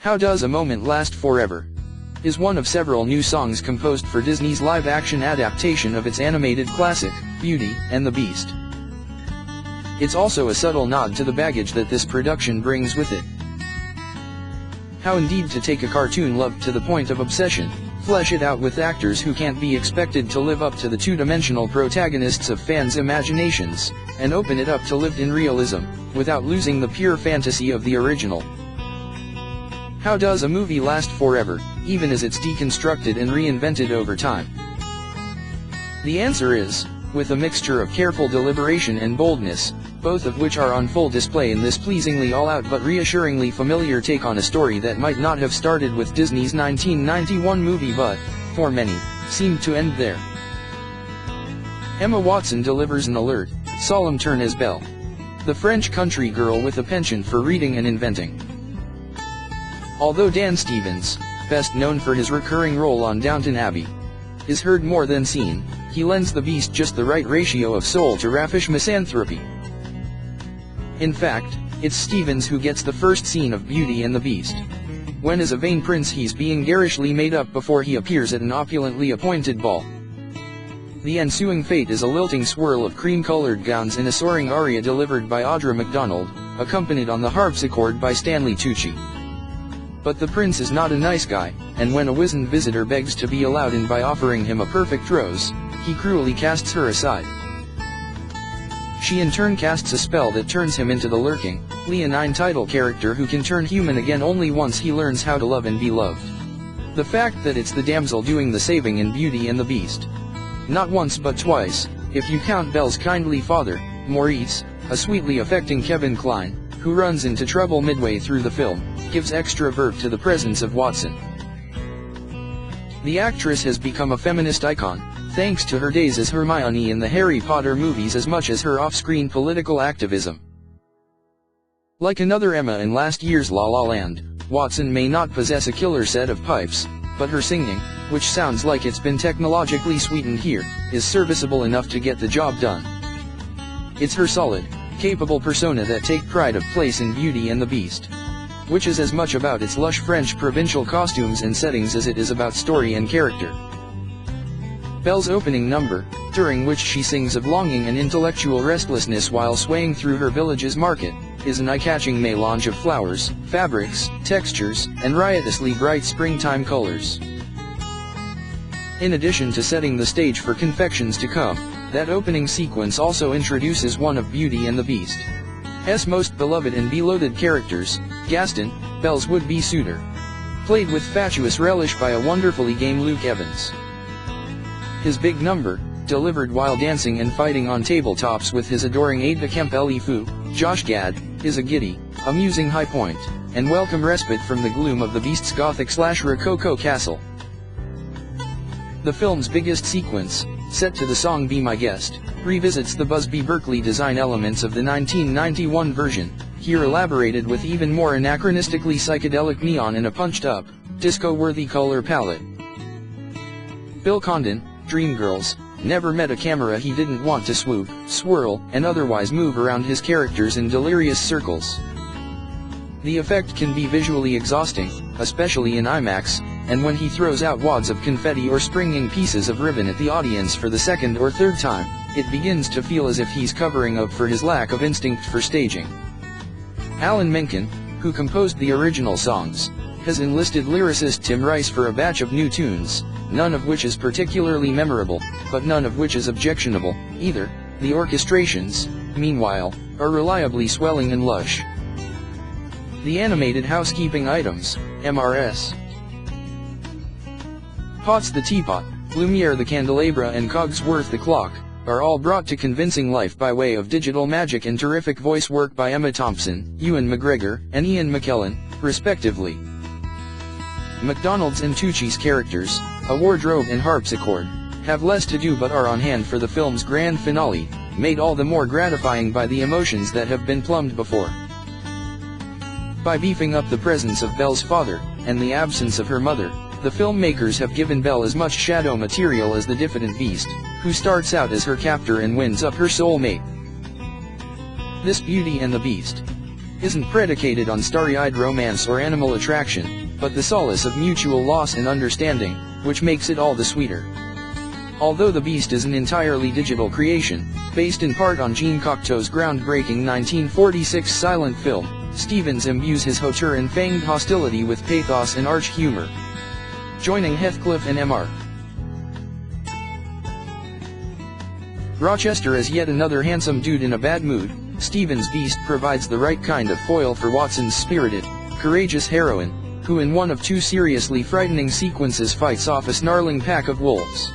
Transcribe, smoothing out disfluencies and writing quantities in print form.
How Does a Moment Last Forever? Is one of several new songs composed for Disney's live-action adaptation of its animated classic, Beauty and the Beast. It's also a subtle nod to the baggage that this production brings with it. How indeed to take a cartoon loved to the point of obsession, flesh it out with actors who can't be expected to live up to the two-dimensional protagonists of fans' imaginations, and open it up to lived-in realism, without losing the pure fantasy of the original. How does a movie last forever, even as it's deconstructed and reinvented over time? The answer is, with a mixture of careful deliberation and boldness, both of which are on full display in this pleasingly all-out but reassuringly familiar take on a story that might not have started with Disney's 1991 movie but, for many, seemed to end there. Emma Watson delivers an alert, solemn turn as Belle, the French country girl with a penchant for reading and inventing. Although Dan Stevens, best known for his recurring role on Downton Abbey, is heard more than seen, he lends the Beast just the right ratio of soul to raffish misanthropy. In fact, it's Stevens who gets the first scene of Beauty and the Beast, when as a vain prince he's being garishly made up before he appears at an opulently appointed ball. The ensuing fate is a lilting swirl of cream-colored gowns in a soaring aria delivered by Audra McDonald, accompanied on the harpsichord by Stanley Tucci. But the prince is not a nice guy, and when a wizened visitor begs to be allowed in by offering him a perfect rose, he cruelly casts her aside. She in turn casts a spell that turns him into the lurking, leonine title character who can turn human again only once he learns how to love and be loved. The fact that it's the damsel doing the saving in Beauty and the Beast. Not once but twice, if you count Belle's kindly father, Maurice, a sweetly affecting Kevin Kline, who runs into trouble midway through the film, gives extra verve to the presence of Watson. The actress has become a feminist icon, thanks to her days as Hermione in the Harry Potter movies as much as her off-screen political activism. Like another Emma in last year's La La Land, Watson may not possess a killer set of pipes, but her singing, which sounds like it's been technologically sweetened here, is serviceable enough to get the job done. It's her solid, capable persona that take pride of place in Beauty and the Beast, which is as much about its lush French provincial costumes and settings as it is about story and character. Belle's opening number, during which she sings of longing and intellectual restlessness while swaying through her village's market, is an eye-catching melange of flowers, fabrics, textures, and riotously bright springtime colors. In addition to setting the stage for confections to come, that opening sequence also introduces one of Beauty and the Beast's most beloved and beloaded characters, Gaston, Belle's would-be suitor, played with fatuous relish by a wonderfully game Luke Evans. His big number, delivered while dancing and fighting on tabletops with his adoring aide-de-camp Ellie Fu, Josh Gad, is a giddy, amusing high point, and welcome respite from the gloom of the Beast's Gothic/Rococo castle. The film's biggest sequence, set to the song Be My Guest, revisits the Busby Berkeley design elements of the 1991 version, here elaborated with even more anachronistically psychedelic neon and a punched-up, disco-worthy color palette. Bill Condon, Dreamgirls, never met a camera he didn't want to swoop, swirl, and otherwise move around his characters in delirious circles. The effect can be visually exhausting, especially in IMAX, and when he throws out wads of confetti or springing pieces of ribbon at the audience for the second or third time, it begins to feel as if he's covering up for his lack of instinct for staging. Alan Menken, who composed the original songs, has enlisted lyricist Tim Rice for a batch of new tunes, none of which is particularly memorable, but none of which is objectionable, either. The orchestrations, meanwhile, are reliably swelling and lush. The animated housekeeping items, MRS. Potts the teapot, Lumiere the candelabra and Cogsworth the clock, are all brought to convincing life by way of digital magic and terrific voice work by Emma Thompson, Ewan McGregor, and Ian McKellen, respectively. McDonald's and Tucci's characters, a wardrobe and harpsichord, have less to do but are on hand for the film's grand finale, made all the more gratifying by the emotions that have been plumbed before. By beefing up the presence of Belle's father, and the absence of her mother, the filmmakers have given Belle as much shadow material as the diffident Beast, who starts out as her captor and wins up her soulmate. This Beauty and the Beast isn't predicated on starry-eyed romance or animal attraction, but the solace of mutual loss and understanding, which makes it all the sweeter. Although The Beast is an entirely digital creation, based in part on Jean Cocteau's groundbreaking 1946 silent film, Stevens imbues his hauteur and feigned hostility with pathos and arch humor. Joining Heathcliff and Mr. Rochester as yet another handsome dude in a bad mood, Stevens' Beast provides the right kind of foil for Watson's spirited, courageous heroine, who in one of two seriously frightening sequences fights off a snarling pack of wolves.